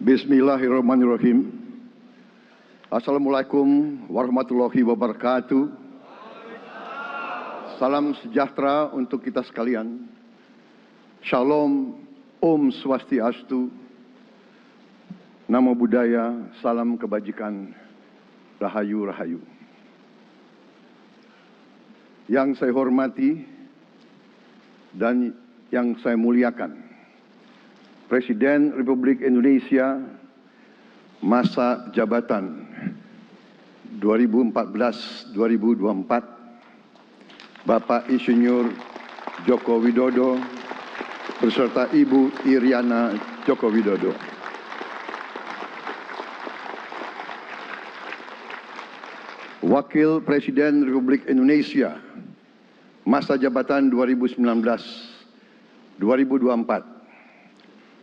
Bismillahirrahmanirrahim. Assalamualaikum warahmatullahi wabarakatuh. Salam sejahtera untuk kita sekalian. Shalom, Om Swastiastu, Namo Buddhaya, salam kebajikan, Rahayu Rahayu. Yang saya hormati dan yang saya muliakan, Presiden Republik Indonesia masa jabatan 2014-2024, Bapak Insinyur Joko Widodo beserta Ibu Iriana Joko Widodo. Wakil Presiden Republik Indonesia masa jabatan 2019-2024,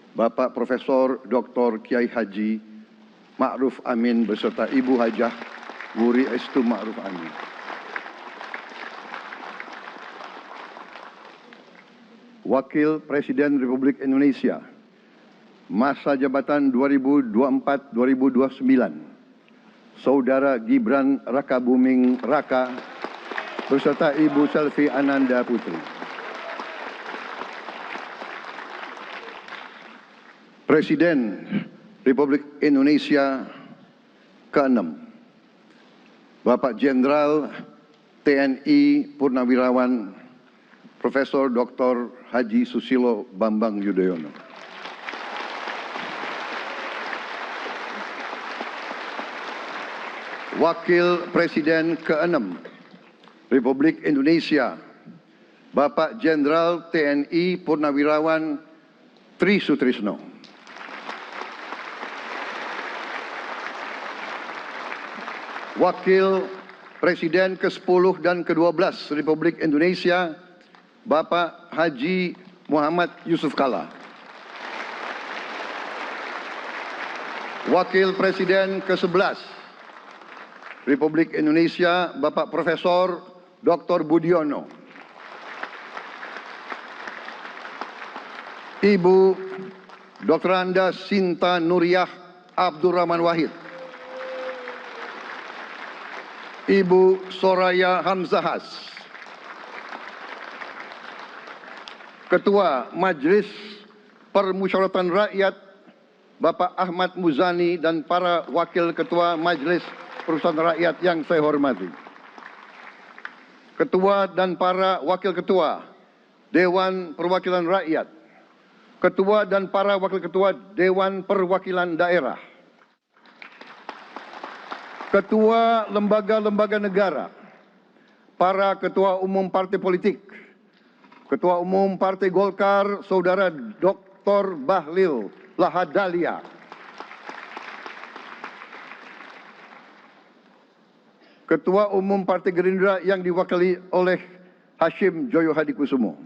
Bapak Profesor Dr. Kiai Haji Ma'ruf Amin beserta Ibu Hajah Wuri Estu Ma'ruf Amin. Wakil Presiden Republik Indonesia masa jabatan 2024-2029, Saudara Gibran Rakabuming Raka beserta Ibu Selvi Ananda Putri. Presiden Republik Indonesia ke-6, Bapak Jenderal TNI Purnawirawan Profesor Dr. Haji Susilo Bambang Yudhoyono. Wakil Presiden ke-6 Republik Indonesia, Bapak Jenderal TNI Purnawirawan Tri Sutrisno. Wakil Presiden ke-10 dan ke-12 Republik Indonesia, Bapak Haji Muhammad Yusuf Kalla. Wakil Presiden ke-11 Republik Indonesia, Bapak Profesor Dr. Budiono. Ibu Dr. Anda Sinta Nuriyah Abdurrahman Wahid. Ibu Soraya Hamzahas. Ketua Majelis Permusyawaratan Rakyat Bapak Ahmad Muzani dan para Wakil Ketua Majelis Permusyawaratan Rakyat yang saya hormati. Ketua dan para Wakil Ketua Dewan Perwakilan Rakyat, Ketua dan para Wakil Ketua Dewan Perwakilan Daerah, Ketua lembaga-lembaga negara, para Ketua Umum Partai Politik, Ketua Umum Partai Golkar, Saudara Dr. Bahlil Lahadalia, Ketua Umum Partai Gerindra yang diwakili oleh Hashim Joyo Hadikusumo,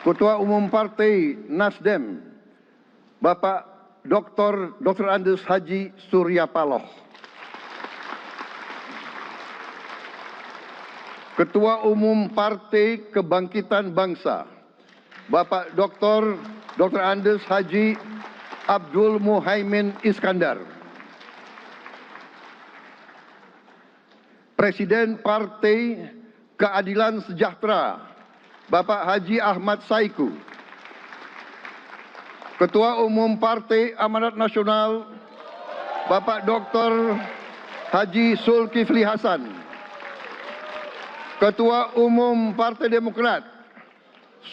Ketua Umum Partai Nasdem, Bapak Dr. Andes Haji Surya Paloh, Ketua Umum Partai Kebangkitan Bangsa, Bapak Dr. Andes Haji Abdul Muhaimin Iskandar, Presiden Partai Keadilan Sejahtera, Bapak Haji Ahmad Saiku, Ketua Umum Partai Amanat Nasional, Bapak Dr. Haji Zulkifli Hasan, Ketua Umum Partai Demokrat,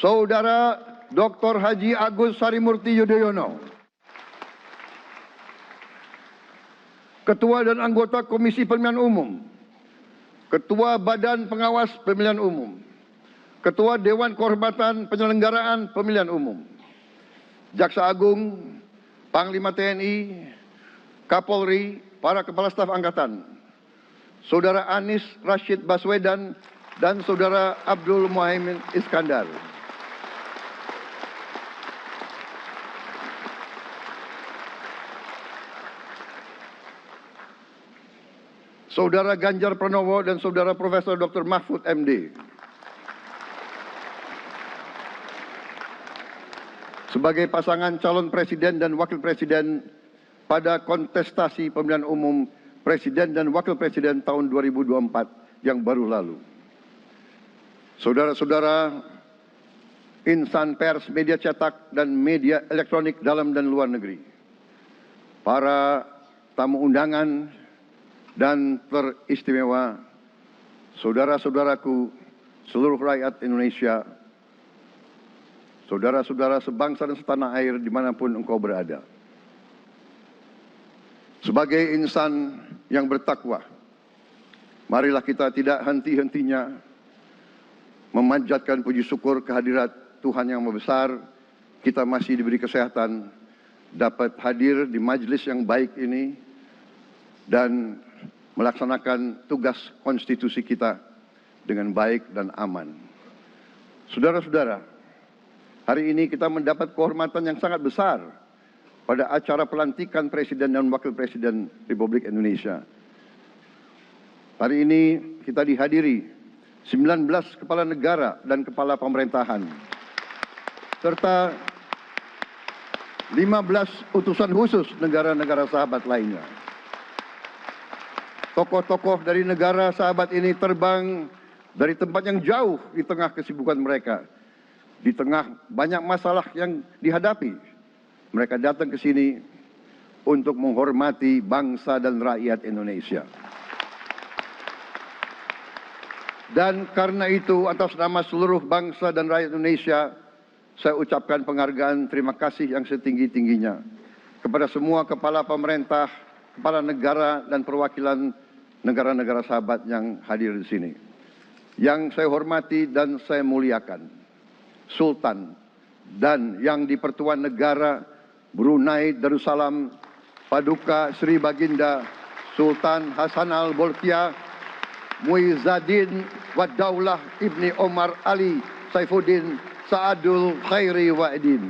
Saudara Dr. Haji Agus Harimurti Yudhoyono, Ketua dan anggota Komisi Pemilihan Umum, Ketua Badan Pengawas Pemilihan Umum, Ketua Dewan Kehormatan Penyelenggaraan Pemilihan Umum, Jaksa Agung, Panglima TNI, Kapolri, para Kepala Staf Angkatan, Saudara Anies Rashid Baswedan, dan Saudara Abdul Muhaimin Iskandar. Saudara Ganjar Pranowo dan Saudara Profesor Dr. Mahfud MD. sebagai pasangan calon presiden dan wakil presiden pada kontestasi pemilihan umum presiden dan wakil presiden tahun 2024 yang baru lalu. Saudara-saudara, insan pers, media cetak, dan media elektronik dalam dan luar negeri, para tamu undangan dan teristimewa, saudara-saudaraku, seluruh rakyat Indonesia, saudara-saudara sebangsa dan setanah air dimanapun engkau berada. Sebagai insan yang bertakwa, marilah kita tidak henti-hentinya memanjatkan puji syukur kehadirat Tuhan yang Maha Besar. Kita masih diberi kesehatan, dapat hadir di majelis yang baik ini dan melaksanakan tugas konstitusi kita dengan baik dan aman. Saudara-saudara, hari ini kita mendapat kehormatan yang sangat besar pada acara pelantikan Presiden dan Wakil Presiden Republik Indonesia. Hari ini kita dihadiri 19 kepala negara dan kepala pemerintahan, serta 15 utusan khusus negara-negara sahabat lainnya. Tokoh-tokoh dari negara sahabat ini terbang dari tempat yang jauh di tengah kesibukan mereka, di tengah banyak masalah yang dihadapi. Mereka datang ke sini untuk menghormati bangsa dan rakyat Indonesia. Dan karena itu, atas nama seluruh bangsa dan rakyat Indonesia, saya ucapkan penghargaan terima kasih yang setinggi-tingginya kepada semua kepala pemerintah, kepala negara, dan perwakilan negara-negara sahabat yang hadir di sini. Yang saya hormati dan saya muliakan, Sultan dan yang di Pertuan Negara Brunei Darussalam Paduka Sri Baginda Sultan Hasan Al-Bolkiah Muizzaddin Wadaulah Ibni Omar Ali Saifuddin Saadul Khairi Wa'idin.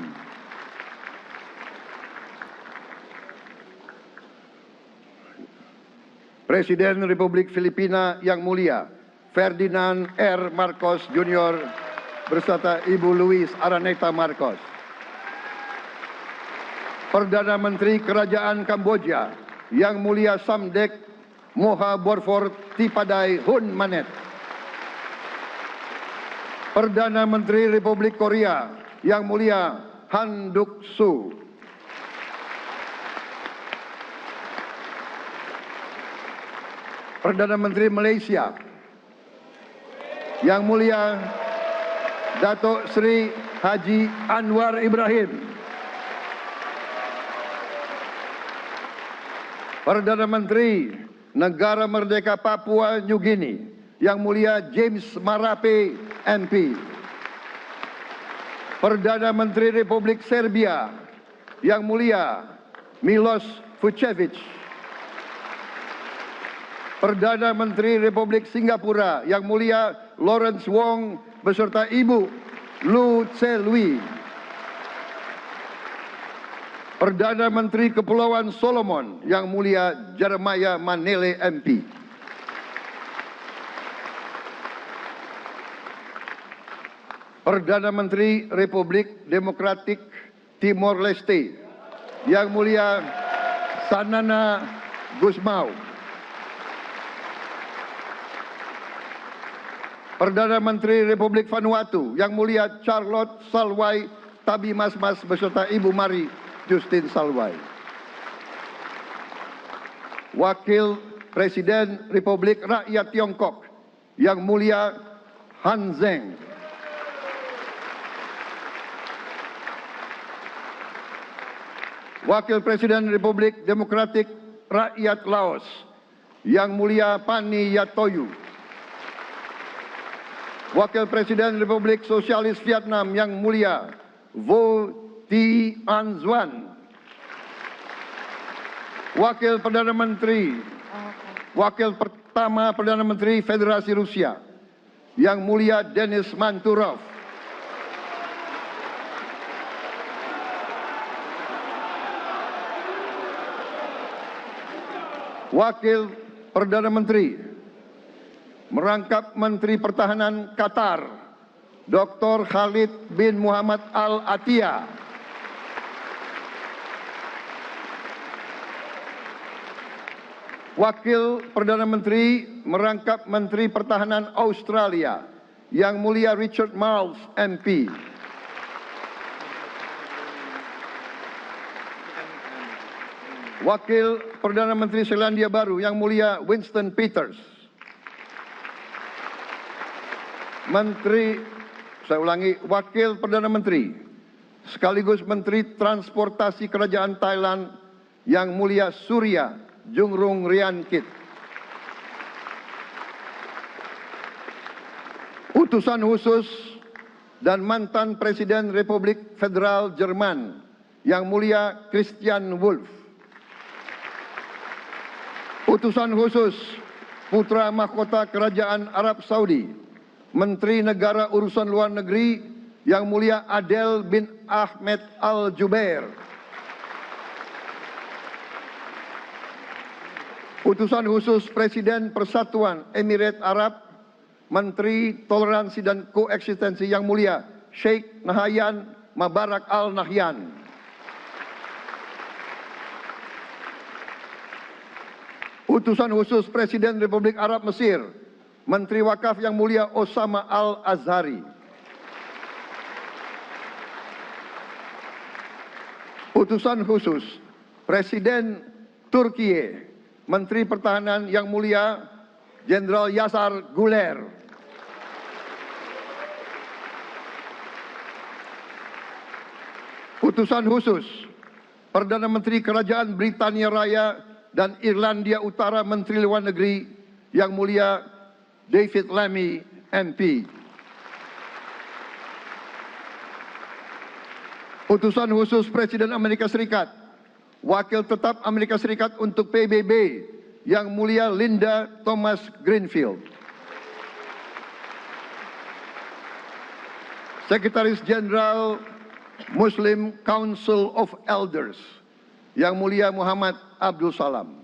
Presiden Republik Filipina yang mulia Ferdinand R. Marcos Jr. beserta Ibu Luis Araneta Marcos. Perdana Menteri Kerajaan Kamboja yang mulia Samdech Moha Borfor Tipadai Hun Manet. Perdana Menteri Republik Korea yang mulia Han Duck-soo. Perdana Menteri Malaysia yang mulia Datuk Seri Haji Anwar Ibrahim. Perdana Menteri Negara Merdeka Papua New Guinea yang mulia James Marape MP. Perdana Menteri Republik Serbia yang mulia Milos Vucevic. Perdana Menteri Republik Singapura yang mulia Lawrence Wong beserta Ibu Lu Tse Lui. Perdana Menteri Kepulauan Solomon yang mulia Jeremiah Manele MP. Perdana Menteri Republik Demokratik Timor Leste yang mulia Sanana Gusmao. Perdana Menteri Republik Vanuatu yang mulia Charlotte Salwai Tabimasmas beserta Ibu Mari Justin Salwai. Wakil Presiden Republik Rakyat Tiongkok yang mulia Han Zheng. Wakil Presiden Republik Demokratik Rakyat Laos yang mulia Pani Yatoyu. Wakil Presiden Republik Sosialis Vietnam yang mulia Vo Thi An Xuan. Wakil Perdana Menteri, Wakil pertama Perdana Menteri Federasi Rusia yang mulia Denis Manturov. Wakil Perdana Menteri merangkap Menteri Pertahanan Qatar Dr. Khalid bin Muhammad Al Attiyah. Wakil Perdana Menteri merangkap Menteri Pertahanan Australia, Yang Mulia Richard Marles, MP. Wakil Perdana Menteri Selandia Baru, Yang Mulia Winston Peters. Wakil Perdana Menteri sekaligus Menteri Transportasi Kerajaan Thailand, Yang Mulia Surya Jungrung Riankit. Utusan khusus dan mantan Presiden Republik Federal Jerman, Yang Mulia Christian Wulff. Utusan khusus Putra Mahkota Kerajaan Arab Saudi, Menteri Negara Urusan Luar Negeri, Yang Mulia Adel bin Ahmed Al Jubair. Utusan khusus Presiden Persatuan Emirat Arab, Menteri Toleransi dan Koeksistensi, Yang Mulia Sheikh Nahyan Mubarak Al Nahyan. Utusan khusus Presiden Republik Arab Mesir, Menteri Wakaf, Yang Mulia Osama Al Azhari. Utusan khusus Presiden Turkiye, Menteri Pertahanan, Yang Mulia Jenderal Yasar Guler. Utusan khusus Perdana Menteri Kerajaan Britania Raya dan Irlandia Utara, Menteri Luar Negeri, Yang Mulia David Lammy, MP. Utusan khusus Presiden Amerika Serikat, Wakil Tetap Amerika Serikat untuk PBB, Yang Mulia Linda Thomas Greenfield. Sekretaris Jenderal Muslim Council of Elders, Yang Mulia Muhammad Abdul Salam.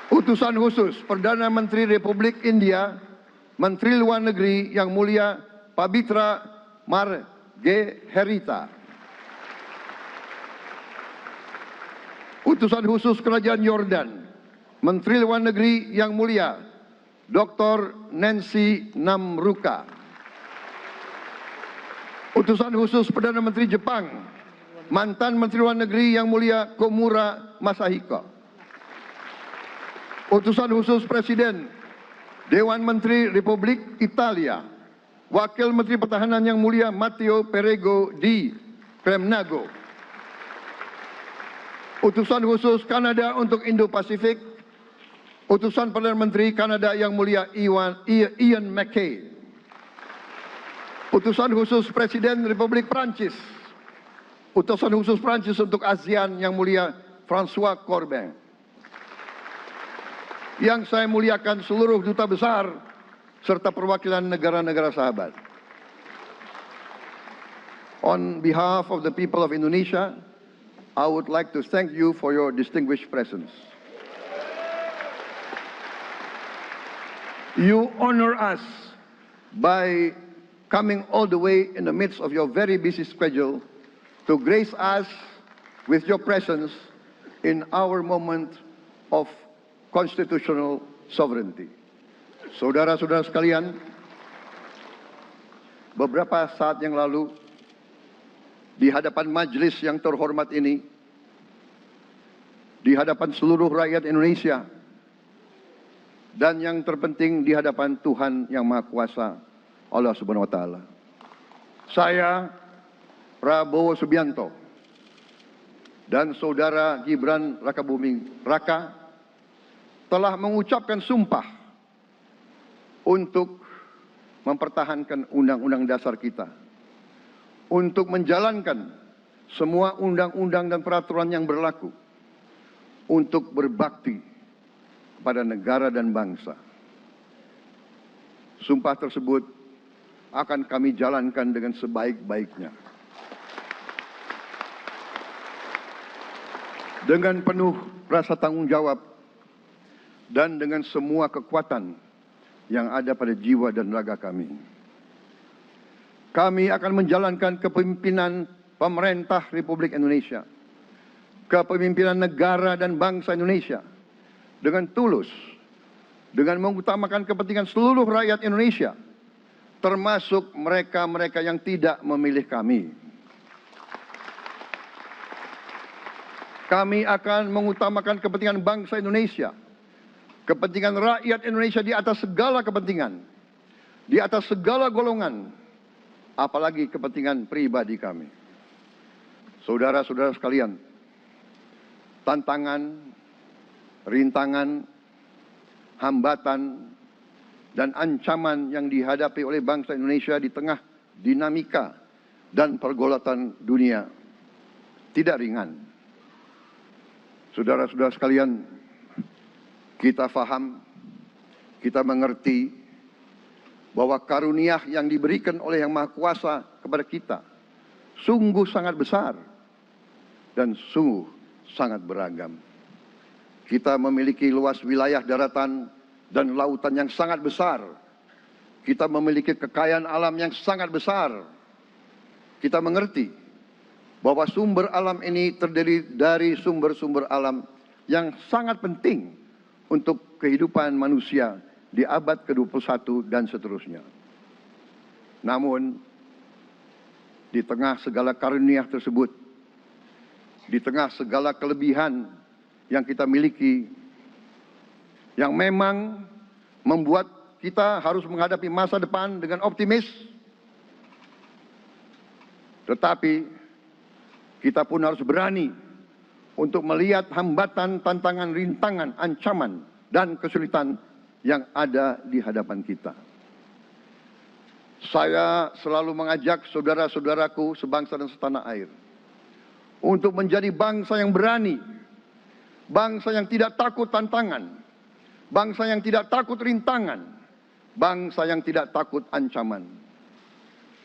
Utusan khusus Perdana Menteri Republik India, Menteri Luar Negeri, Yang Mulia Pabitra Margeherita. Utusan khusus Kerajaan Yordan, Menteri Luar Negeri, Yang Mulia Dr. Nancy Namruka. Utusan khusus Perdana Menteri Jepang, mantan Menteri Luar Negeri, Yang Mulia Komura Masahiko. Utusan khusus Presiden Dewan Menteri Republik Italia, Wakil Menteri Pertahanan, Yang Mulia Matteo Perego di Kremnago. Utusan khusus Kanada untuk Indo-Pasifik, Utusan Perdana Menteri Kanada, Yang Mulia Ian MacKay. Utusan khusus Presiden Republik Prancis, Utusan khusus Prancis untuk ASEAN, Yang Mulia François Corbin. Yang saya muliakan seluruh duta besar serta perwakilan negara-negara sahabat. On behalf of the people of Indonesia, I would like to thank you for your distinguished presence. You honor us by coming all the way in the midst of your very busy schedule to grace us with your presence in our moment of constitutional sovereignty. Saudara-saudara sekalian, beberapa saat yang lalu di hadapan majelis yang terhormat ini, di hadapan seluruh rakyat Indonesia, dan yang terpenting di hadapan Tuhan Yang Maha Kuasa, Allah Subhanahu wa Ta'ala, saya, Prabowo Subianto, dan Saudara Gibran Rakabuming Raka telah mengucapkan sumpah untuk mempertahankan Undang-Undang Dasar kita, untuk menjalankan semua undang-undang dan peraturan yang berlaku, untuk berbakti kepada negara dan bangsa. Sumpah tersebut akan kami jalankan dengan sebaik-baiknya, dengan penuh rasa tanggung jawab dan dengan semua kekuatan yang ada pada jiwa dan raga kami. Kami akan menjalankan kepemimpinan pemerintah Republik Indonesia kepemimpinan negara dan bangsa Indonesia dengan tulus, dengan mengutamakan kepentingan seluruh rakyat Indonesia, termasuk mereka-mereka yang tidak memilih kami. Kami akan mengutamakan kepentingan bangsa Indonesia, kepentingan rakyat Indonesia di atas segala kepentingan, di atas segala golongan, apalagi kepentingan pribadi kami. Saudara-saudara sekalian, tantangan, rintangan, hambatan, dan ancaman yang dihadapi oleh bangsa Indonesia di tengah dinamika dan pergolatan dunia tidak ringan. Saudara-saudara sekalian, kita faham, kita mengerti bahwa karunia yang diberikan oleh Yang Maha Kuasa kepada kita sungguh sangat besar dan sungguh sangat beragam. Kita memiliki luas wilayah daratan dan lautan yang sangat besar. Kita memiliki kekayaan alam yang sangat besar. Kita mengerti bahwa sumber alam ini terdiri dari sumber-sumber alam yang sangat penting untuk kehidupan manusia di abad ke-21 dan seterusnya. Namun, di tengah segala karunia tersebut, di tengah segala kelebihan yang kita miliki, yang memang membuat kita harus menghadapi masa depan dengan optimis, tetapi kita pun harus berani untuk melihat hambatan, tantangan, rintangan, ancaman, dan kesulitan yang ada di hadapan kita. Saya selalu mengajak saudara-saudaraku sebangsa dan setanah air untuk menjadi bangsa yang berani, bangsa yang tidak takut tantangan, bangsa yang tidak takut rintangan, bangsa yang tidak takut ancaman.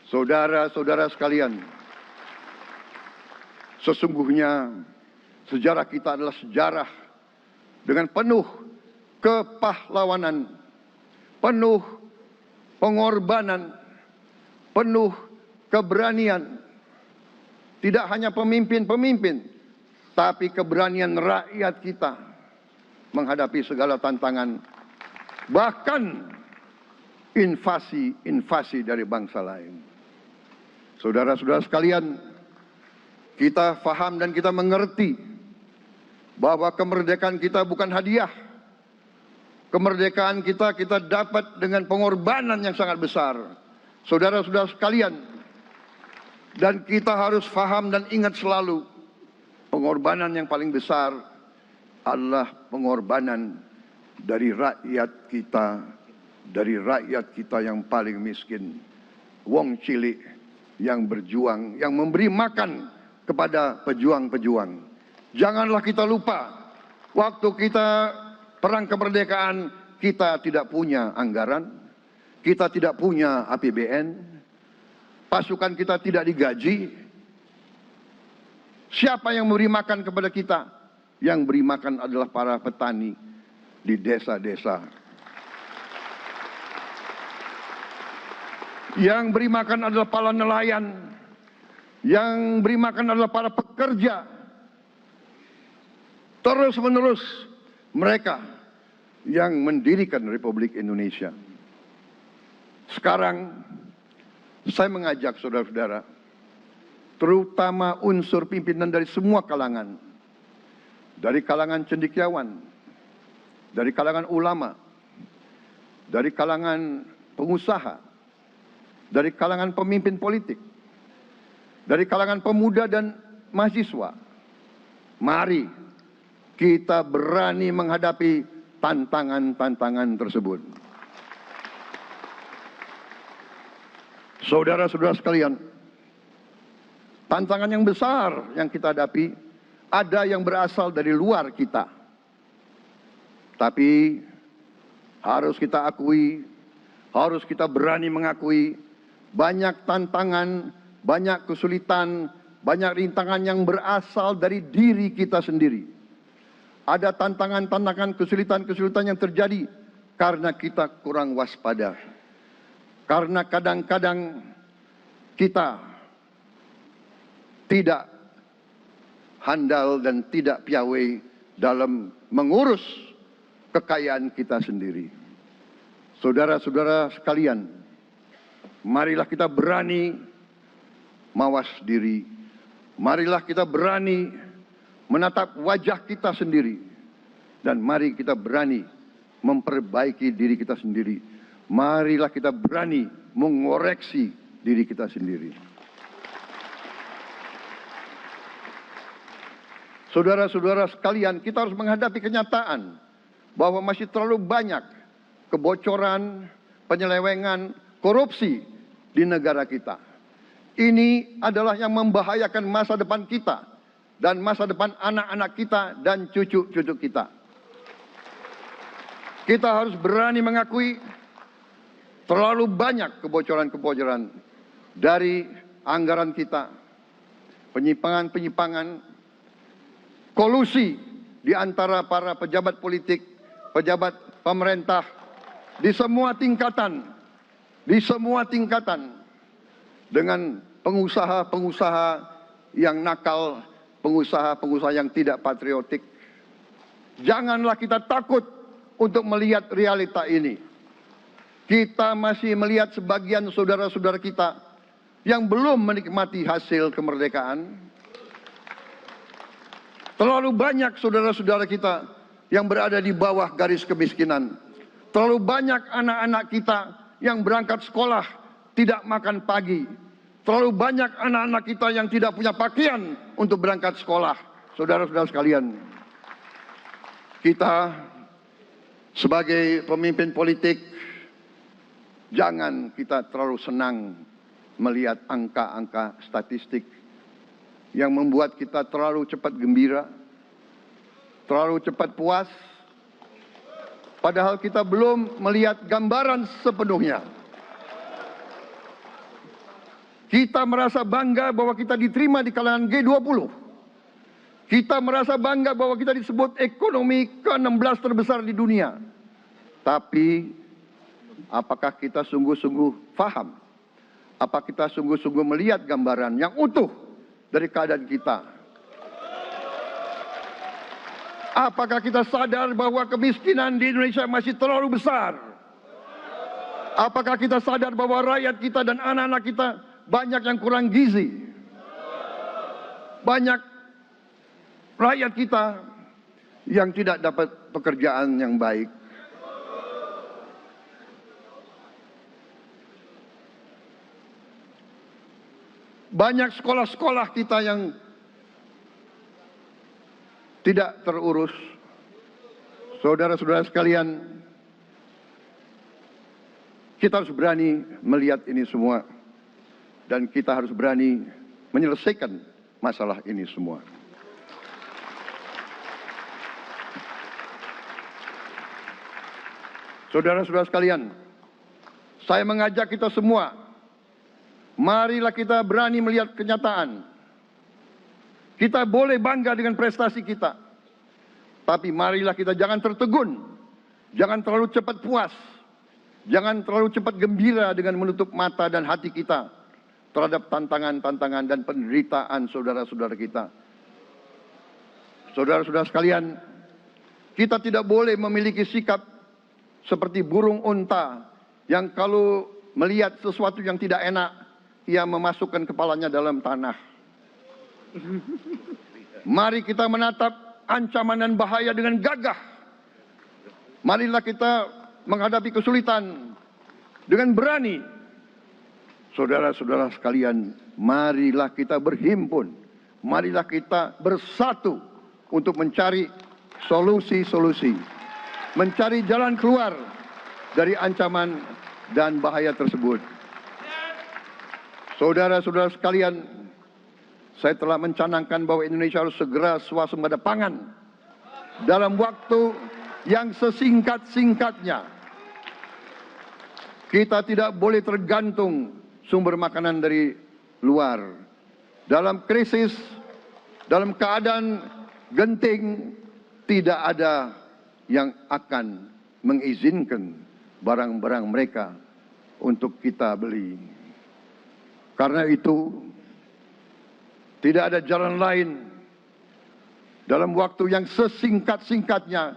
Saudara-saudara sekalian, sesungguhnya sejarah kita adalah sejarah dengan penuh kepahlawanan, penuh pengorbanan, penuh keberanian. Tidak hanya pemimpin-pemimpin, tapi keberanian rakyat kita menghadapi segala tantangan, bahkan invasi dari bangsa lain. Saudara-saudara sekalian, kita faham dan kita mengerti bahwa kemerdekaan kita bukan hadiah. Kemerdekaan kita dapat dengan pengorbanan yang sangat besar. Saudara-saudara sekalian, dan kita harus faham dan ingat selalu, pengorbanan yang paling besar adalah pengorbanan dari rakyat kita yang paling miskin. Wong cilik yang berjuang, yang memberi makan kepada pejuang-pejuang. Janganlah kita lupa, waktu kita perang kemerdekaan, kita tidak punya anggaran, kita tidak punya APBN, pasukan kita tidak digaji. Siapa yang memberi makan kepada kita? Yang beri makan adalah para petani di desa-desa. Yang beri makan adalah para nelayan. Yang beri makan adalah para pekerja. Terus-menerus mereka yang mendirikan Republik Indonesia. Sekarang saya mengajak saudara-saudara, terutama unsur pimpinan dari semua kalangan, dari kalangan cendekiawan, dari kalangan ulama, dari kalangan pengusaha, dari kalangan pemimpin politik, dari kalangan pemuda dan mahasiswa. Mari kita berani menghadapi tantangan-tantangan tersebut. Saudara-saudara sekalian, tantangan yang besar yang kita hadapi ada yang berasal dari luar kita. Tapi harus kita akui, harus kita berani mengakui, banyak tantangan, banyak kesulitan, banyak rintangan yang berasal dari diri kita sendiri. Ada tantangan-tantangan, kesulitan-kesulitan yang terjadi karena kita kurang waspada. Karena kadang-kadang kita tidak handal dan tidak piawai dalam mengurus kekayaan kita sendiri. Saudara-saudara sekalian, marilah kita berani mawas diri. Marilah kita berani menatap wajah kita sendiri. Dan mari kita berani memperbaiki diri kita sendiri. Marilah kita berani mengoreksi diri kita sendiri. Saudara-saudara sekalian, kita harus menghadapi kenyataan bahwa masih terlalu banyak kebocoran, penyelewengan, korupsi di negara kita. Ini adalah yang membahayakan masa depan kita dan masa depan anak-anak kita dan cucu-cucu kita. Kita harus berani mengakui terlalu banyak kebocoran-kebocoran dari anggaran kita, penyimpangan-penyimpangan, kolusi di antara para pejabat politik, pejabat pemerintah, di semua tingkatan, dengan pengusaha-pengusaha yang nakal, pengusaha-pengusaha yang tidak patriotik. Janganlah kita takut untuk melihat realita ini. Kita masih melihat sebagian saudara-saudara kita yang belum menikmati hasil kemerdekaan. Terlalu banyak saudara-saudara kita yang berada di bawah garis kemiskinan. Terlalu banyak anak-anak kita yang berangkat sekolah tidak makan pagi. Terlalu banyak anak-anak kita yang tidak punya pakaian untuk berangkat sekolah. Saudara-saudara sekalian, kita sebagai pemimpin politik, jangan kita terlalu senang melihat angka-angka statistik yang membuat kita terlalu cepat gembira, terlalu cepat puas, padahal kita belum melihat gambaran sepenuhnya. Kita merasa bangga bahwa kita diterima di kalangan G20. Kita merasa bangga bahwa kita disebut ekonomi ke-16 terbesar di dunia. Tapi, apakah kita sungguh-sungguh paham? Apa kita sungguh-sungguh melihat gambaran yang utuh dari keadaan kita? Apakah kita sadar bahwa kemiskinan di Indonesia masih terlalu besar? Apakah kita sadar bahwa rakyat kita dan anak-anak kita banyak yang kurang gizi? Banyak rakyat kita yang tidak dapat pekerjaan yang baik. Banyak sekolah-sekolah kita yang tidak terurus. Saudara-saudara sekalian, kita harus berani melihat ini semua. Dan kita harus berani menyelesaikan masalah ini semua. Saudara-saudara sekalian, saya mengajak kita semua, marilah kita berani melihat kenyataan. Kita boleh bangga dengan prestasi kita. Tapi marilah kita jangan tertegun. Jangan terlalu cepat puas. Jangan terlalu cepat gembira dengan menutup mata dan hati kita terhadap tantangan-tantangan dan penderitaan saudara-saudara kita. Saudara-saudara sekalian, kita tidak boleh memiliki sikap seperti burung unta yang kalau melihat sesuatu yang tidak enak, ia memasukkan kepalanya dalam tanah. Mari kita menatap ancaman dan bahaya dengan gagah. Marilah kita menghadapi kesulitan dengan berani. Saudara-saudara sekalian, marilah kita berhimpun. Marilah kita bersatu untuk mencari solusi-solusi. Mencari jalan keluar dari ancaman dan bahaya tersebut. Saudara-saudara sekalian, saya telah mencanangkan bahwa Indonesia harus segera swasembada pangan dalam waktu yang sesingkat-singkatnya. Kita tidak boleh tergantung sumber makanan dari luar. Dalam krisis, dalam keadaan genting, tidak ada yang akan mengizinkan barang-barang mereka untuk kita beli. Karena itu, tidak ada jalan lain Dalam waktu yang sesingkat-singkatnya,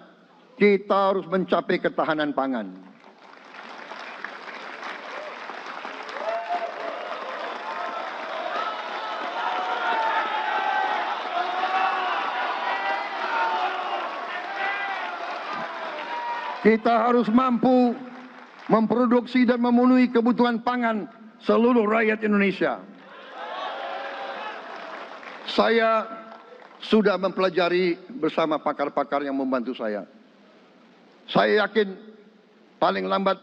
kita harus mencapai ketahanan pangan. Kita harus mampu memproduksi dan memenuhi kebutuhan pangan seluruh rakyat Indonesia. Saya sudah mempelajari bersama pakar-pakar yang membantu saya. Saya yakin paling lambat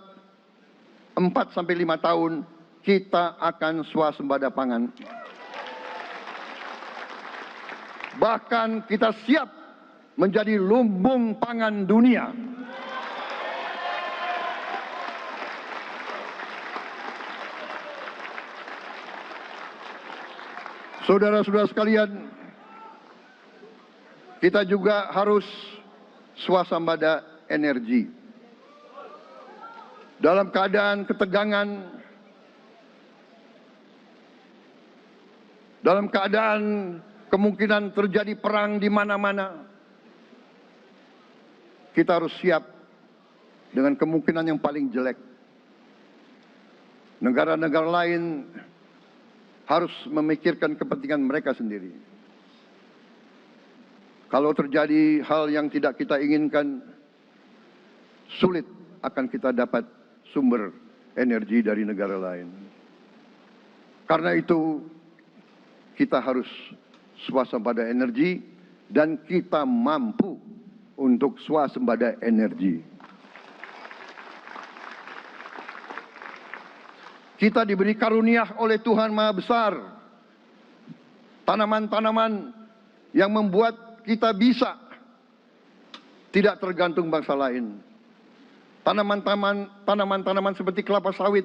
4-5 tahun kita akan swasembada pangan. Bahkan kita siap menjadi lumbung pangan dunia. Saudara-saudara sekalian, kita juga harus swasembada energi. Dalam keadaan ketegangan, dalam keadaan kemungkinan terjadi perang di mana-mana, kita harus siap dengan kemungkinan yang paling jelek. Negara-negara lain harus memikirkan kepentingan mereka sendiri. Kalau terjadi hal yang tidak kita inginkan, sulit akan kita dapat sumber energi dari negara lain. Karena itu, kita harus swasembada energi dan kita mampu untuk swasembada energi. Kita diberi karunia oleh Tuhan Maha Besar. Tanaman-tanaman yang membuat kita bisa tidak tergantung bangsa lain. Tanaman-tanaman seperti kelapa sawit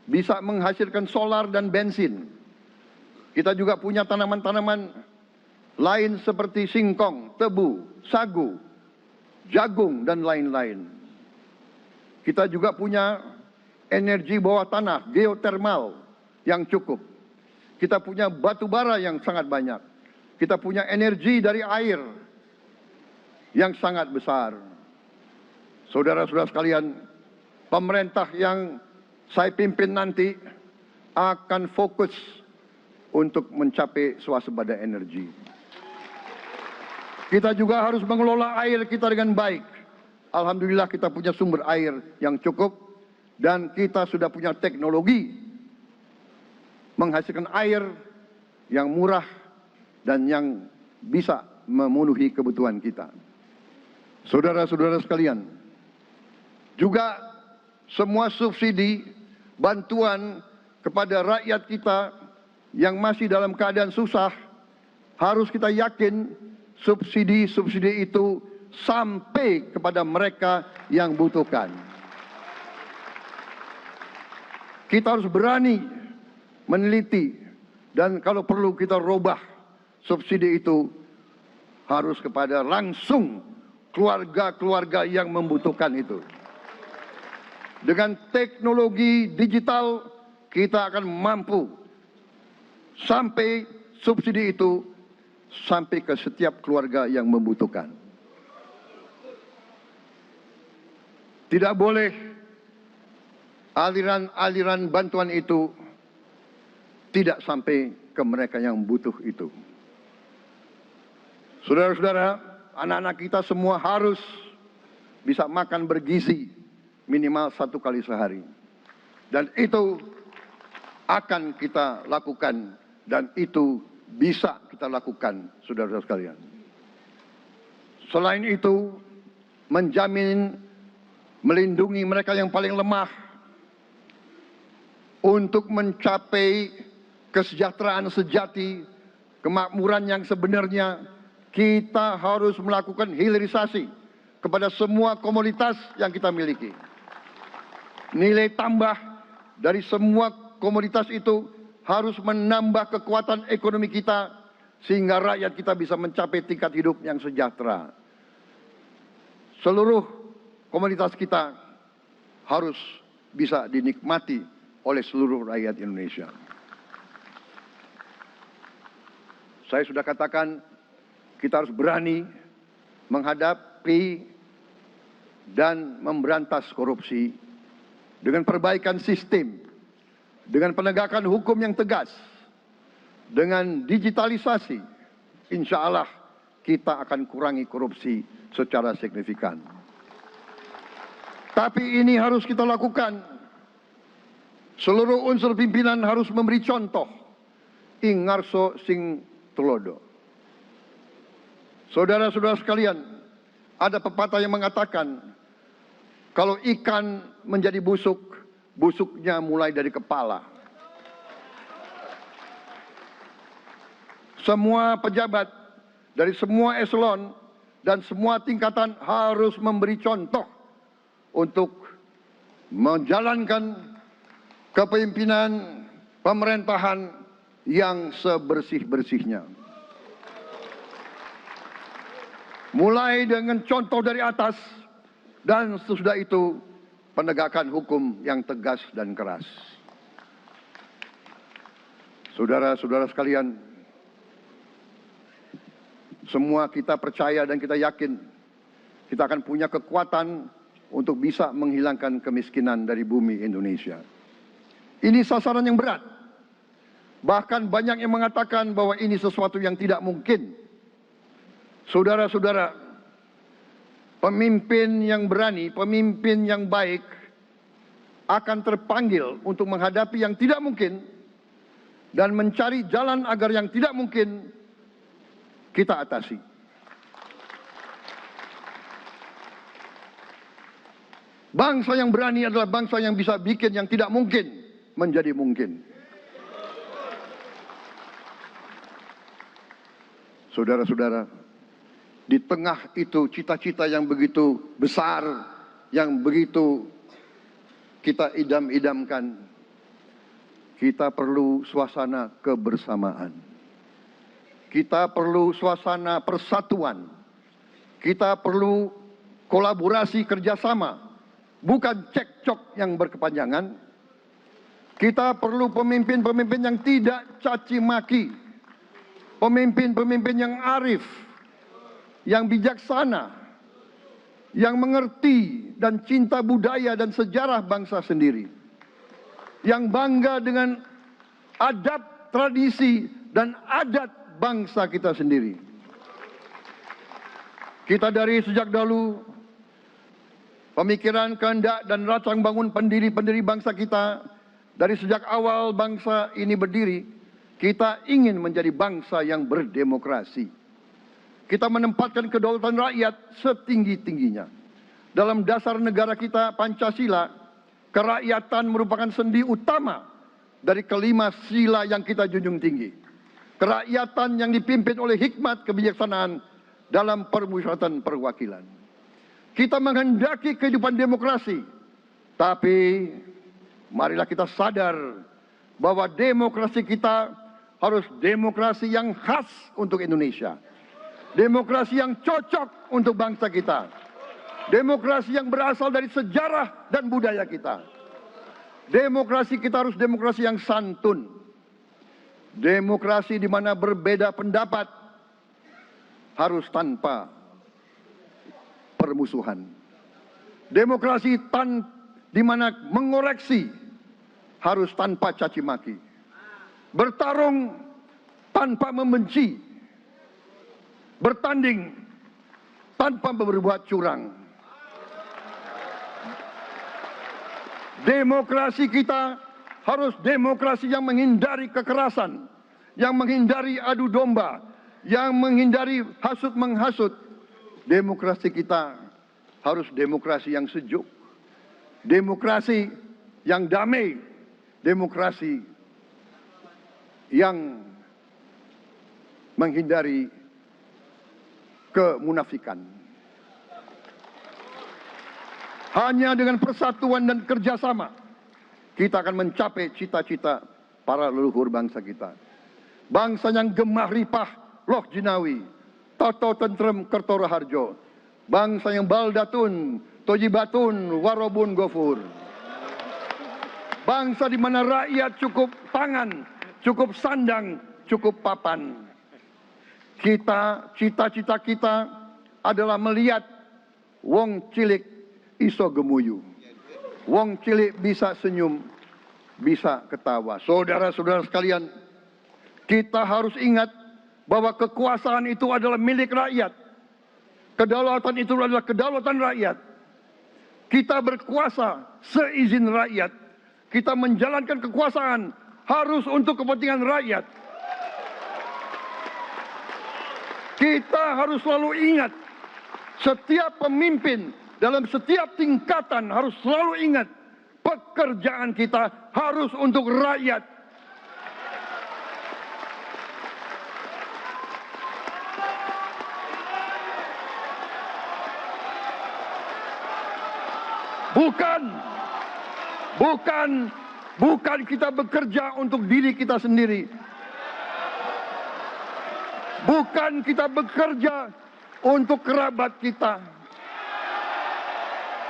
bisa menghasilkan solar dan bensin. Kita juga punya tanaman-tanaman lain seperti singkong, tebu, sagu, jagung, dan lain-lain. Kita juga punya energi bawah tanah, geotermal yang cukup. Kita punya batu bara yang sangat banyak. Kita punya energi dari air yang sangat besar. Saudara-saudara sekalian, pemerintah yang saya pimpin nanti akan fokus untuk mencapai swasembada energi. Kita juga harus mengelola air kita dengan baik. Alhamdulillah kita punya sumber air yang cukup. Dan kita sudah punya teknologi menghasilkan air yang murah dan yang bisa memenuhi kebutuhan kita. Saudara-saudara sekalian, juga semua subsidi, bantuan kepada rakyat kita yang masih dalam keadaan susah, harus kita yakin subsidi-subsidi itu sampai kepada mereka yang butuhkan. Kita harus berani meneliti dan kalau perlu kita robah subsidi itu harus kepada langsung keluarga-keluarga yang membutuhkan itu. Dengan teknologi digital kita akan mampu sampai subsidi itu sampai ke setiap keluarga yang membutuhkan. Tidak boleh aliran-aliran bantuan itu tidak sampai ke mereka yang butuh itu. Saudara-saudara, anak-anak kita semua harus bisa makan bergizi minimal 1 kali sehari. Dan itu akan kita lakukan dan itu bisa kita lakukan, saudara-saudara sekalian. Selain itu, menjamin, melindungi mereka yang paling lemah, untuk mencapai kesejahteraan sejati, kemakmuran yang sebenarnya, kita harus melakukan hilirisasi kepada semua komoditas yang kita miliki. Nilai tambah dari semua komoditas itu harus menambah kekuatan ekonomi kita sehingga rakyat kita bisa mencapai tingkat hidup yang sejahtera. Seluruh komoditas kita harus bisa dinikmati oleh seluruh rakyat Indonesia. Saya sudah katakan kita harus berani menghadapi dan memberantas korupsi dengan perbaikan sistem, dengan penegakan hukum yang tegas, dengan digitalisasi. Insya Allah kita akan kurangi korupsi secara signifikan. Tapi ini harus kita lakukan. Seluruh unsur pimpinan harus memberi contoh. Ing ngarso sing tulodo. Saudara-saudara sekalian, ada pepatah yang mengatakan, kalau ikan menjadi busuk, busuknya mulai dari kepala. Semua pejabat dari semua eselon dan semua tingkatan harus memberi contoh untuk menjalankan kepemimpinan pemerintahan yang sebersih-bersihnya. Mulai dengan contoh dari atas dan sesudah itu penegakan hukum yang tegas dan keras. Saudara-saudara sekalian, semua kita percaya dan kita yakin kita akan punya kekuatan untuk bisa menghilangkan kemiskinan dari bumi Indonesia. Ini sasaran yang berat. Bahkan banyak yang mengatakan bahwa ini sesuatu yang tidak mungkin. Saudara-saudara, pemimpin yang berani, pemimpin yang baik akan terpanggil untuk menghadapi yang tidak mungkin dan mencari jalan agar yang tidak mungkin kita atasi. Bangsa yang berani adalah bangsa yang bisa bikin yang tidak mungkin menjadi mungkin. Saudara-saudara, di tengah itu cita-cita yang begitu besar, yang begitu kita idam-idamkan, kita perlu suasana kebersamaan. Kita perlu suasana persatuan. Kita perlu kolaborasi kerjasama, bukan cekcok yang berkepanjangan. Kita perlu pemimpin-pemimpin yang tidak caci maki, pemimpin-pemimpin yang arif, yang bijaksana, yang mengerti dan cinta budaya dan sejarah bangsa sendiri, yang bangga dengan adab, tradisi, dan adat bangsa kita sendiri. Kita dari sejak dahulu, pemikiran, kehendak, dan rancang bangun pendiri-pendiri bangsa kita, dari sejak awal bangsa ini berdiri, kita ingin menjadi bangsa yang berdemokrasi. Kita menempatkan kedaulatan rakyat setinggi-tingginya. Dalam dasar negara kita, Pancasila, kerakyatan merupakan sendi utama dari kelima sila yang kita junjung tinggi. Kerakyatan yang dipimpin oleh hikmat kebijaksanaan dalam permusyawaratan perwakilan. Kita menghendaki kehidupan demokrasi, tapi marilah kita sadar bahwa demokrasi kita harus demokrasi yang khas untuk Indonesia. Demokrasi yang cocok untuk bangsa kita. Demokrasi yang berasal dari sejarah dan budaya kita. Demokrasi kita harus demokrasi yang santun. Demokrasi di mana berbeda pendapat harus tanpa permusuhan. Demokrasi di mana mengoreksi harus tanpa caci maki. Bertarung tanpa membenci. Bertanding tanpa berbuat curang. Demokrasi kita harus demokrasi yang menghindari kekerasan, yang menghindari adu domba, yang menghindari hasut menghasut. Demokrasi kita harus demokrasi yang sejuk, demokrasi yang damai, demokrasi yang menghindari kemunafikan. Hanya dengan persatuan dan kerjasama kita akan mencapai cita-cita para leluhur bangsa kita. Bangsa yang gemah ripah loh jinawi, toto tentrem kerto raharjo. Bangsa yang baldatun, tojibatun, warobun gofur. Bangsa di mana rakyat cukup pangan, cukup sandang, cukup papan. Cita-cita kita adalah melihat wong cilik iso gemuyu. Wong cilik bisa senyum, bisa ketawa. Saudara-saudara sekalian, kita harus ingat bahwa kekuasaan itu adalah milik rakyat. Kedaulatan itu adalah kedaulatan rakyat. Kita berkuasa seizin rakyat. Kita menjalankan kekuasaan harus untuk kepentingan rakyat. Kita harus selalu ingat, setiap pemimpin dalam setiap tingkatan harus selalu ingat, pekerjaan kita harus untuk rakyat. Bukan kita bekerja untuk diri kita sendiri. Bukan kita bekerja untuk kerabat kita.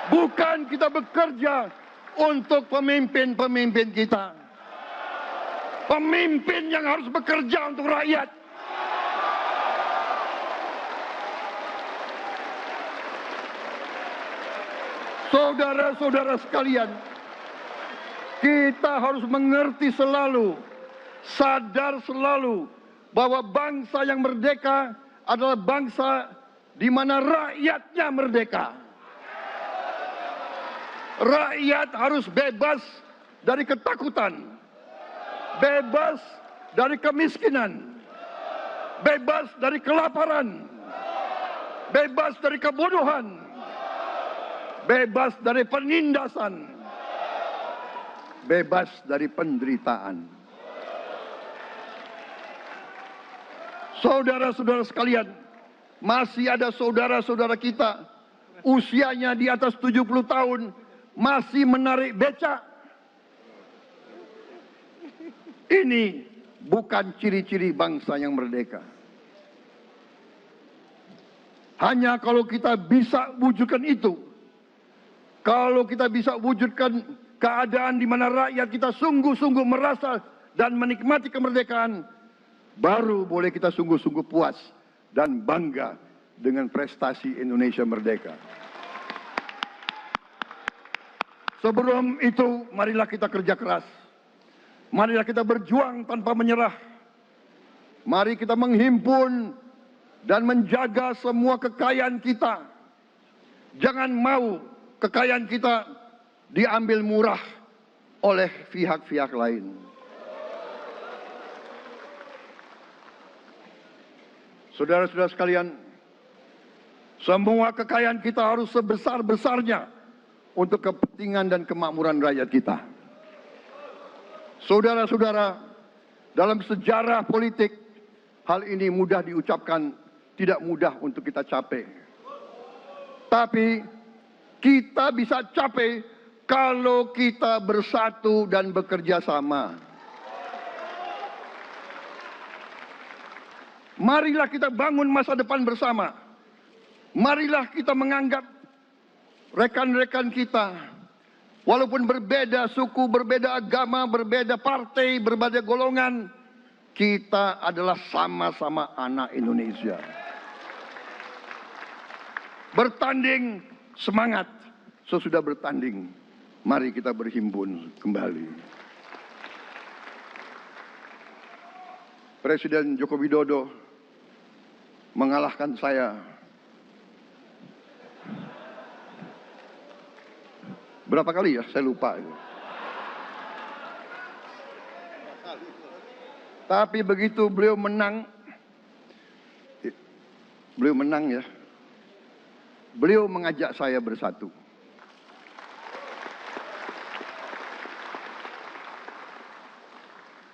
Bukan kita bekerja untuk pemimpin-pemimpin kita. Pemimpin yang harus bekerja untuk rakyat. Saudara-saudara sekalian, kita harus mengerti selalu, sadar selalu bahwa bangsa yang merdeka adalah bangsa di mana rakyatnya merdeka. Rakyat harus bebas dari ketakutan, bebas dari kemiskinan, bebas dari kelaparan, bebas dari kebodohan, bebas dari penindasan, bebas dari penderitaan. Saudara-saudara sekalian, masih ada saudara-saudara kita usianya di atas 70 tahun masih menarik becak. Ini bukan ciri-ciri bangsa yang merdeka. Hanya kalau kita bisa wujudkan itu, kalau kita bisa wujudkan keadaan di mana rakyat kita sungguh-sungguh merasa dan menikmati kemerdekaan, baru boleh kita sungguh-sungguh puas dan bangga dengan prestasi Indonesia merdeka. Sebelum itu, marilah kita kerja keras. Marilah kita berjuang tanpa menyerah. Mari kita menghimpun dan menjaga semua kekayaan kita. Jangan mau kekayaan kita diambil murah oleh pihak-pihak lain. Saudara-saudara sekalian, semua kekayaan kita harus sebesar-besarnya untuk kepentingan dan kemakmuran rakyat kita. Saudara-saudara, dalam sejarah politik, hal ini mudah diucapkan, tidak mudah untuk kita capai. Tapi kita bisa capai kalau kita bersatu dan bekerja sama. Marilah kita bangun masa depan bersama. Marilah kita menganggap rekan-rekan kita, walaupun berbeda suku, berbeda agama, berbeda partai, berbeda golongan, kita adalah sama-sama anak Indonesia. Bertanding semangat, sesudah bertanding, mari kita berhimpun kembali. Presiden Joko Widodo mengalahkan saya berapa kali ya, saya lupa. Tapi begitu beliau menang ya, beliau mengajak saya bersatu.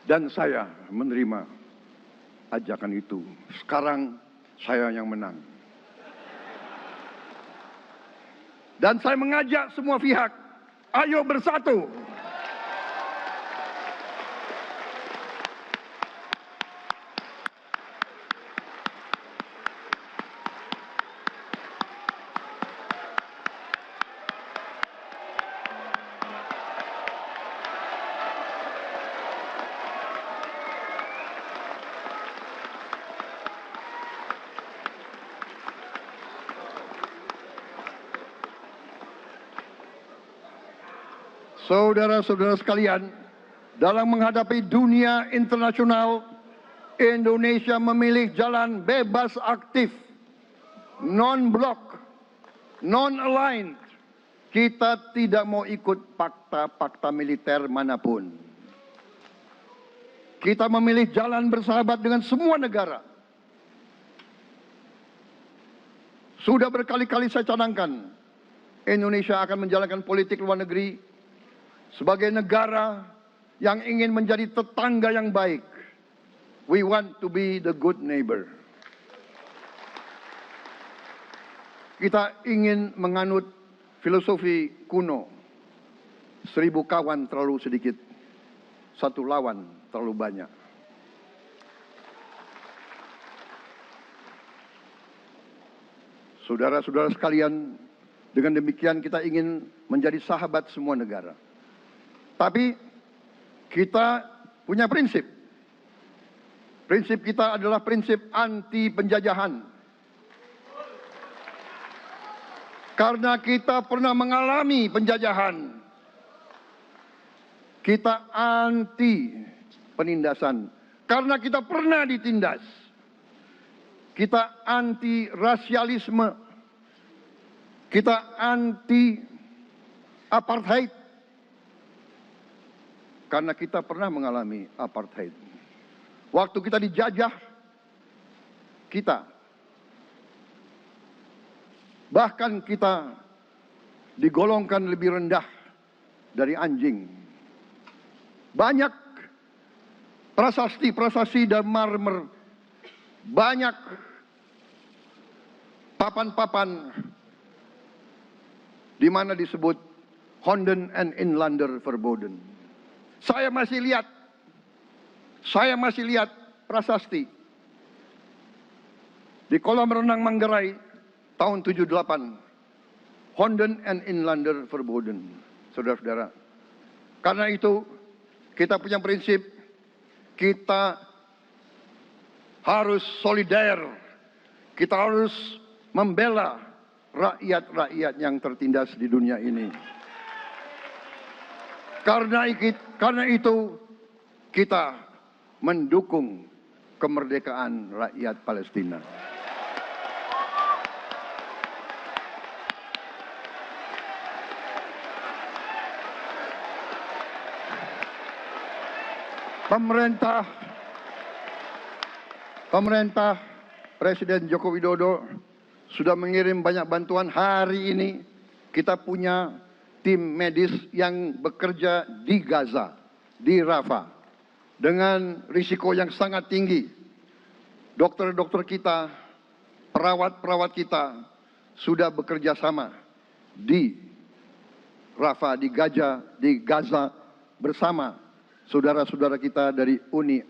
Dan saya menerima ajakan itu. Sekarang saya yang menang. Dan saya mengajak semua pihak, ayo bersatu. Saudara-saudara sekalian, dalam menghadapi dunia internasional, Indonesia memilih jalan bebas aktif, non-blok, non-aligned. Kita tidak mau ikut fakta-fakta militer manapun. Kita memilih jalan bersahabat dengan semua negara. Sudah berkali-kali saya cadangkan, Indonesia akan menjalankan politik luar negeri sebagai negara yang ingin menjadi tetangga yang baik. We want to be the good neighbor. Kita ingin menganut filosofi kuno, 1000 kawan terlalu sedikit, 1 lawan terlalu banyak. Saudara-saudara sekalian, dengan demikian kita ingin menjadi sahabat semua negara. Tapi kita punya prinsip. Prinsip kita adalah prinsip anti penjajahan. Karena kita pernah mengalami penjajahan, kita anti penindasan. Karena kita pernah ditindas, kita anti rasialisme, kita anti apartheid. Karena kita pernah mengalami apartheid. Waktu kita dijajah, bahkan kita digolongkan lebih rendah dari anjing. Banyak prasasti dan marmer, banyak papan-papan di mana disebut Honden en Inlander Verboden. Saya masih lihat prasasti di kolam renang Manggarai tahun 78, Honden en Inlander Verboden, saudara-saudara. Karena itu kita punya prinsip, kita harus solider, kita harus membela rakyat-rakyat yang tertindas di dunia ini. Karena itu kita mendukung kemerdekaan rakyat Palestina. Pemerintah Presiden Joko Widodo sudah mengirim banyak bantuan. Hari ini kita punya tim medis yang bekerja di Gaza, di Rafah, dengan risiko yang sangat tinggi. Dokter-dokter kita, perawat-perawat kita sudah bekerja sama di Rafah, di Gaza bersama saudara-saudara kita dari Uni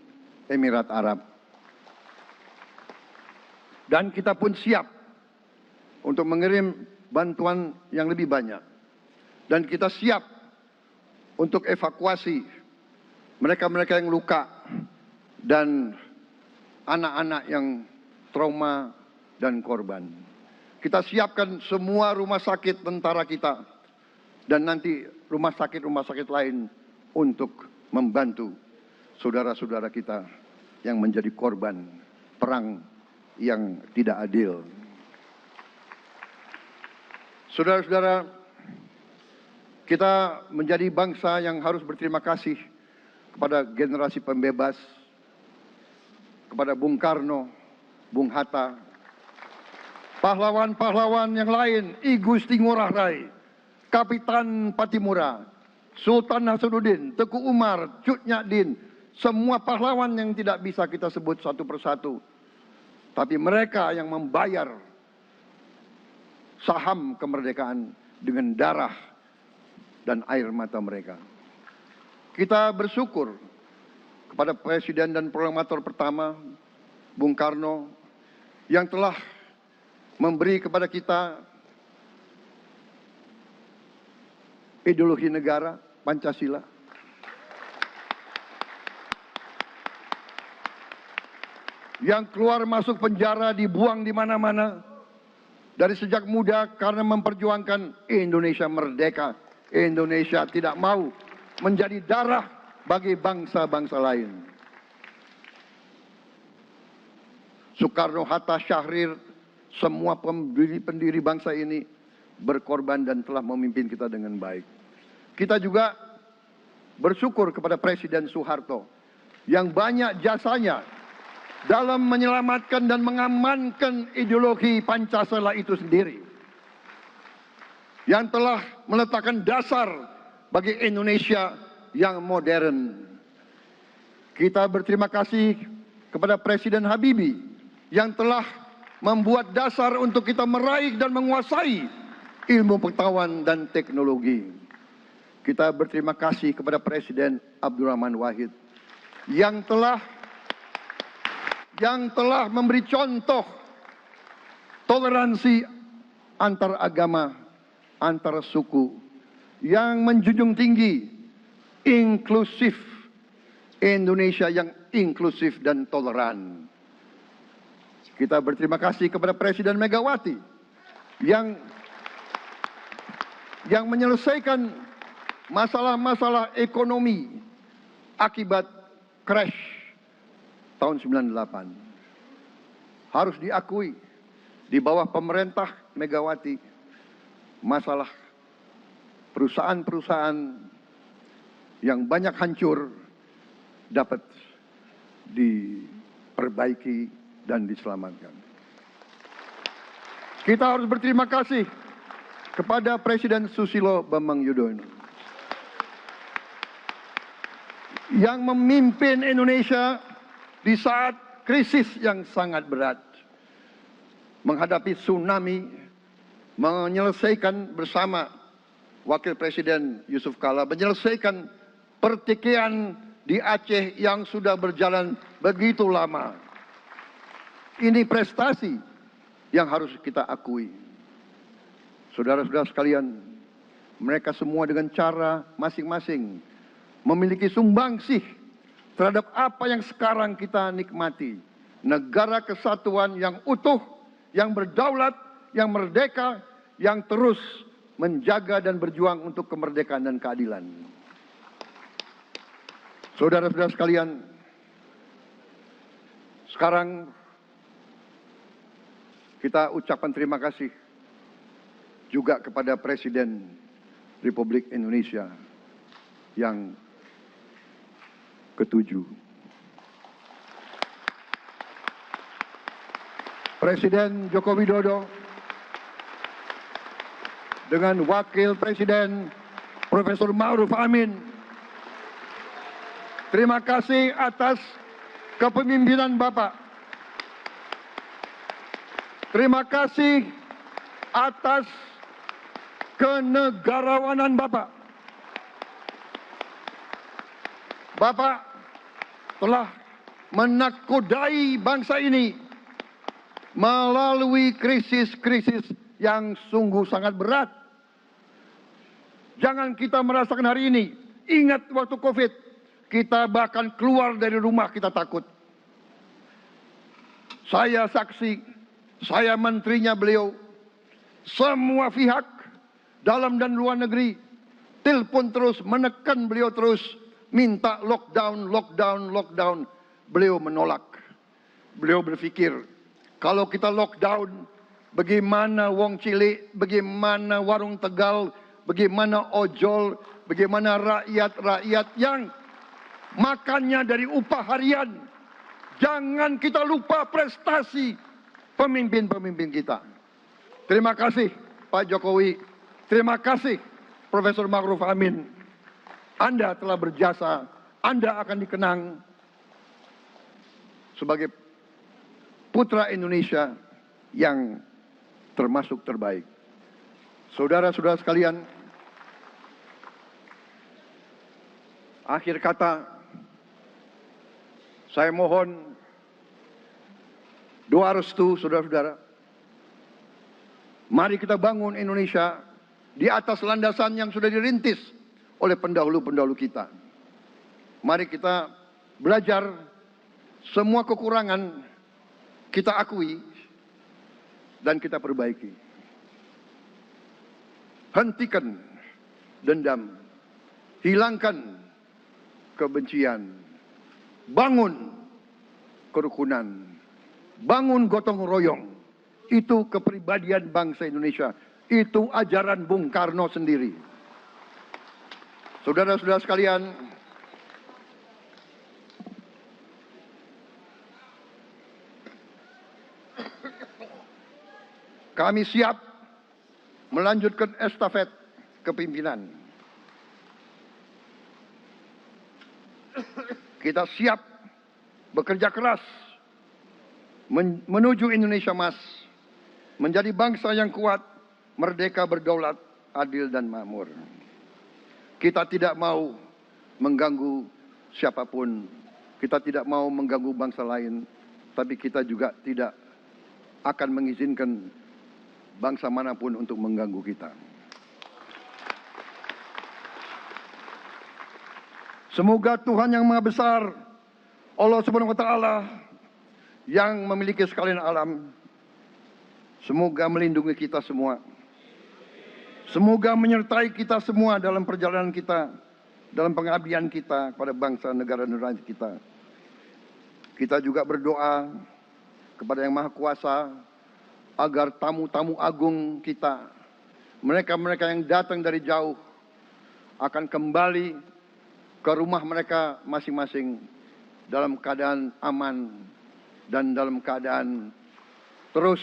Emirat Arab. Dan kita pun siap untuk mengirim bantuan yang lebih banyak. Dan kita siap untuk evakuasi mereka-mereka yang luka dan anak-anak yang trauma dan korban. Kita siapkan semua rumah sakit tentara kita dan nanti rumah sakit lain untuk membantu saudara-saudara kita yang menjadi korban perang yang tidak adil. Saudara-saudara, kita menjadi bangsa yang harus berterima kasih kepada generasi pembebas, kepada Bung Karno, Bung Hatta, pahlawan-pahlawan yang lain, I Gusti Ngurah Rai, Kapitan Patimura, Sultan Nasruddin, Teku Umar, Cut Nyak Din, semua pahlawan yang tidak bisa kita sebut satu persatu. Tapi mereka yang membayar saham kemerdekaan dengan darah dan air mata mereka. Kita bersyukur kepada Presiden dan Proklamator pertama, Bung Karno, yang telah memberi kepada kita ideologi negara, Pancasila. Yang keluar masuk penjara, dibuang di mana-mana dari sejak muda karena memperjuangkan Indonesia merdeka, Indonesia tidak mau menjadi darah bagi bangsa-bangsa lain. Soekarno, Hatta, Syahrir, semua pendiri bangsa ini berkorban dan telah memimpin kita dengan baik. Kita juga bersyukur kepada Presiden Soeharto yang banyak jasanya dalam menyelamatkan dan mengamankan ideologi Pancasila itu sendiri, yang telah meletakkan dasar bagi Indonesia yang modern. Kita berterima kasih kepada Presiden Habibie yang telah membuat dasar untuk kita meraih dan menguasai ilmu pengetahuan dan teknologi. Kita berterima kasih kepada Presiden Abdurrahman Wahid yang telah memberi contoh toleransi antar agama, antar suku, yang menjunjung tinggi inklusif, Indonesia yang inklusif dan toleran. Kita berterima kasih kepada Presiden Megawati yang menyelesaikan masalah-masalah ekonomi akibat crash tahun 98. Harus diakui, di bawah pemerintah Megawati, masalah perusahaan-perusahaan yang banyak hancur dapat diperbaiki dan diselamatkan. Kita harus berterima kasih kepada Presiden Susilo Bambang Yudhoyono yang memimpin Indonesia di saat krisis yang sangat berat, menghadapi tsunami, menyelesaikan bersama Wakil Presiden Yusuf Kala, menyelesaikan pertikaian di Aceh yang sudah berjalan begitu lama. Ini prestasi yang harus kita akui. Saudara-saudara sekalian, mereka semua dengan cara masing-masing memiliki sumbangsih terhadap apa yang sekarang kita nikmati. Negara kesatuan yang utuh, yang berdaulat, yang merdeka, yang terus menjaga dan berjuang untuk kemerdekaan dan keadilan. Saudara-saudara sekalian, sekarang kita ucapkan terima kasih juga kepada Presiden Republik Indonesia yang ke-7. Presiden Joko Widodo dengan Wakil Presiden Profesor Ma'ruf Amin. Terima kasih atas kepemimpinan Bapak. Terima kasih atas kenegarawanan Bapak. Bapak telah menakodai bangsa ini melalui krisis-krisis yang sungguh sangat berat. Jangan kita merasakan hari ini. Ingat waktu COVID, kita bahkan keluar dari rumah kita takut. Saya saksi, saya menterinya beliau, semua pihak dalam dan luar negeri telepon terus, menekan beliau terus, minta lockdown, lockdown, lockdown. Beliau menolak. Beliau berpikir, kalau kita lockdown, bagaimana wong cilik, bagaimana warung Tegal, bagaimana ojol, bagaimana rakyat-rakyat yang makannya dari upah harian. Jangan kita lupa prestasi pemimpin-pemimpin kita. Terima kasih Pak Jokowi, terima kasih Profesor Ma'ruf Amin. Anda telah berjasa, Anda akan dikenang sebagai putra Indonesia yang termasuk terbaik. Saudara-saudara sekalian, akhir kata, saya mohon doa restu saudara-saudara. Mari kita bangun Indonesia di atas landasan yang sudah dirintis oleh pendahulu-pendahulu kita. Mari kita belajar, semua kekurangan kita akui dan kita perbaiki. Hentikan dendam, hilangkan kebencian, bangun kerukunan, bangun gotong royong. Itu kepribadian bangsa Indonesia. Itu ajaran Bung Karno sendiri. Saudara-saudara sekalian, kami siap melanjutkan estafet kepimpinan. Kita siap bekerja keras menuju Indonesia Emas, menjadi bangsa yang kuat, merdeka, berdaulat, adil dan makmur. Kita tidak mau mengganggu siapapun, kita tidak mau mengganggu bangsa lain, tapi kita juga tidak akan mengizinkan bangsa manapun untuk mengganggu kita. Semoga Tuhan yang Maha Besar, Allah Subhanahu wa Ta'ala, yang memiliki sekalian alam, semoga melindungi kita semua. Semoga menyertai kita semua dalam perjalanan kita, dalam pengabdian kita kepada bangsa, negara, dan rakyat kita. Kita juga berdoa kepada Yang Maha Kuasa agar tamu-tamu agung kita, mereka-mereka yang datang dari jauh, akan kembali ke rumah mereka masing-masing dalam keadaan aman dan dalam keadaan terus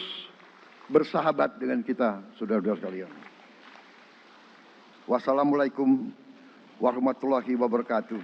bersahabat dengan kita, saudara-saudara sekalian. Wassalamualaikum warahmatullahi wabarakatuh.